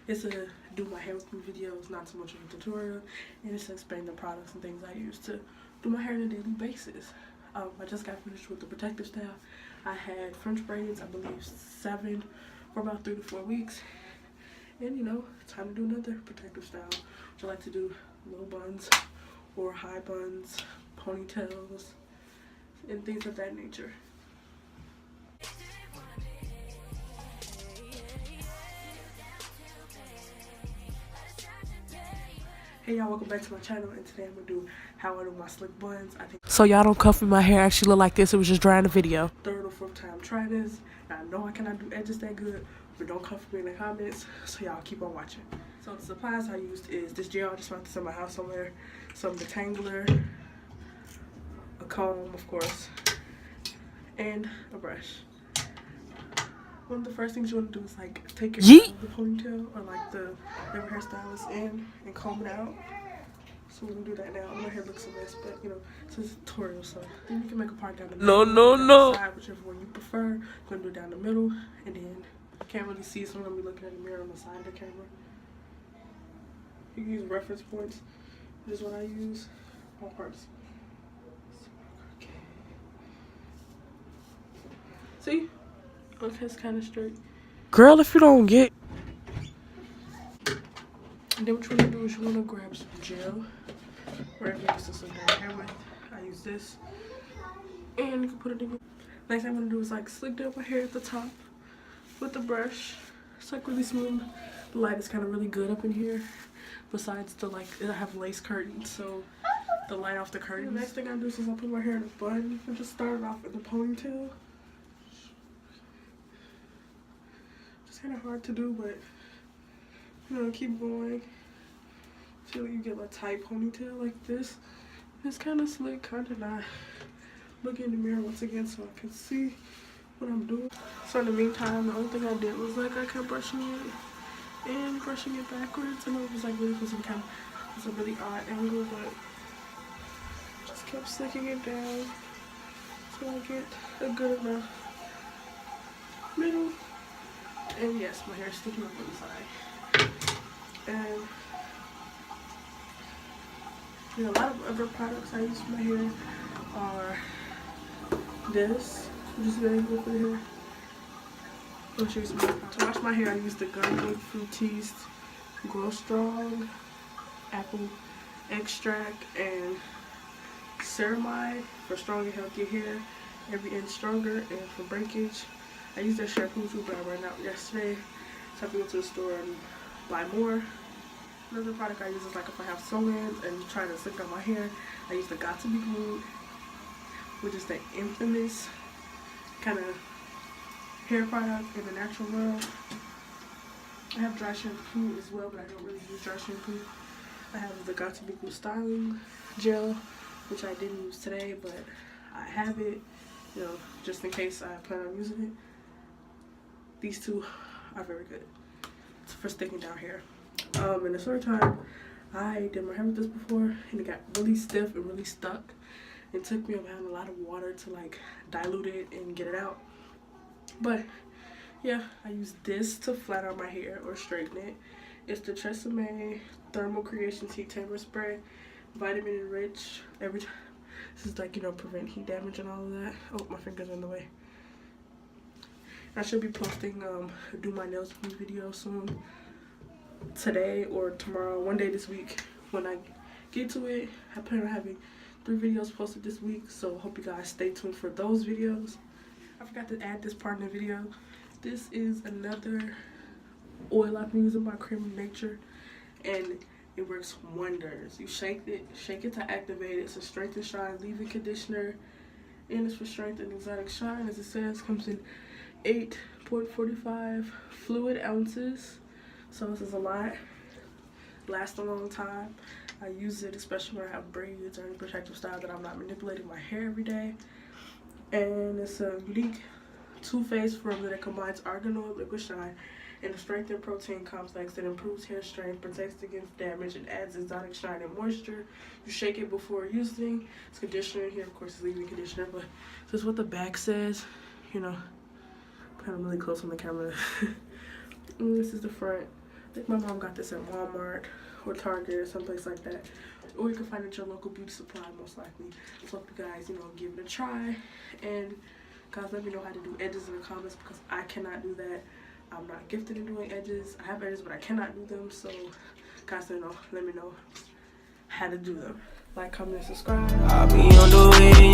It's a do my hair with me video. It's not so much of a tutorial, and it's to explain the products and things I use to do my hair on a daily basis. I just got finished with the protective style. I had French braids, I believe 7 for about 3 to 4 weeks. And you know, time to do another protective style, which I like to do low buns or high buns, ponytails, and things of that nature. Hey y'all, welcome back to my channel, and today I'm gonna do how I do my slick buns. I think so y'all don't cuff me, my hair actually look like this. It was just dry in the video. Third or fourth time trying this. Now, I know I cannot do edges that good, but don't cuff me in the comments, so y'all keep on watching. So the supplies I used is this gel. I just found this in my house somewhere. Some detangler, a comb of course, and a brush. One of the first things you want to do is like take your hair out of the ponytail or like the whatever hairstyle is in and comb it out. So we're gonna do that now. My hair looks a mess, but you know, it's a tutorial, so then you can make a part down the middle. No. Side, whichever one you prefer. I'm gonna do it down the middle, and then I can't really see, so I'm gonna be looking at the mirror on the side of the camera. You can use reference points. This is what I use. All parts. Okay. See? Okay, it's kind of straight. Girl, if you don't get... And then what you want to do is you want to grab some gel. Wherever you use to slick down your hair with. I use this. And you can put it in your... Next thing I'm going to do is like slick down my hair at the top with the brush. It's like really smooth. The light is kind of really good up in here. Besides the like, I have lace curtains, so the light off the curtains. The next thing I do is I put my hair in a bun. I just started off in the ponytail. Kind of hard to do, but you know, keep going till you get a tight ponytail like this. It's kind of slick, kind of not. Look in the mirror once again so I can see what I'm doing. So in the meantime, the only thing I did was like I kept brushing it and brushing it backwards. I know it was like really some kind of, it's a really odd angle, but just kept slicking it down so I get a good enough middle. And yes, my hair is sticking up on the side. And you know, a lot of other products I use for my hair are this, which is very good for the hair. I'll show you some more. To wash my hair, I use the Garnier Fructis Grow Strong Apple Extract and Ceramide for stronger, healthier hair, every inch stronger. And for breakage, I used their shampoo too, but I ran out yesterday, so I have to go to the store and buy more. Another product I use is like if I have sew-ins and try to slick down my hair, I use the Got To Be Glued, which is the infamous kind of hair product in the natural world. I have dry shampoo as well, but I don't really use dry shampoo. I have the Got To Be Glued styling gel, which I didn't use today, but I have it, you know, just in case I plan on using it. These two are very good for sticking down hair. In the summertime, I did my hair with this before, and it got really stiff and really stuck. It took me about a lot of water to like dilute it and get it out. But yeah, I use this to flat out my hair or straighten it. It's the Tresemme Thermal Creations Heat Tamer Spray, vitamin enriched. This is like, you know, prevent heat damage and all of that. Oh, my finger's in the way. I should be posting do my nails with me video soon, today or tomorrow, one day this week. When I get to it, I plan on having 3 videos posted this week, so hope you guys stay tuned for those videos. I forgot to add this part in the video. This is another oil I've been using by Cream of Nature, and it works wonders. You shake it to activate it. It's a strength and shine leave-in conditioner, and it's for strength and exotic shine. As it says, comes in 8.45 fluid ounces, so this is a lot. Lasts a long time. I use it especially when I have braids or any protective style that I'm not manipulating my hair every day. And it's a unique two-phase formula that combines argan oil, liquid shine, and a strength and protein complex that improves hair strength, protects against damage, and adds exotic shine and moisture. You shake it before using. It's conditioner. Here, of course, it's leave-in conditioner, but this is what the back says. You know, kind of really close on the camera. And this is the front. think my mom got this at Walmart or Target or someplace like that. Or you can find it at your local beauty supply, most likely. So hope you guys, you know, give it a try. And guys, let me know how to do edges in the comments, because I cannot do that. I'm not gifted in doing edges. I have edges, but I cannot do them. So guys, let me know how to do them. Like, comment, and subscribe. I'll be on the way.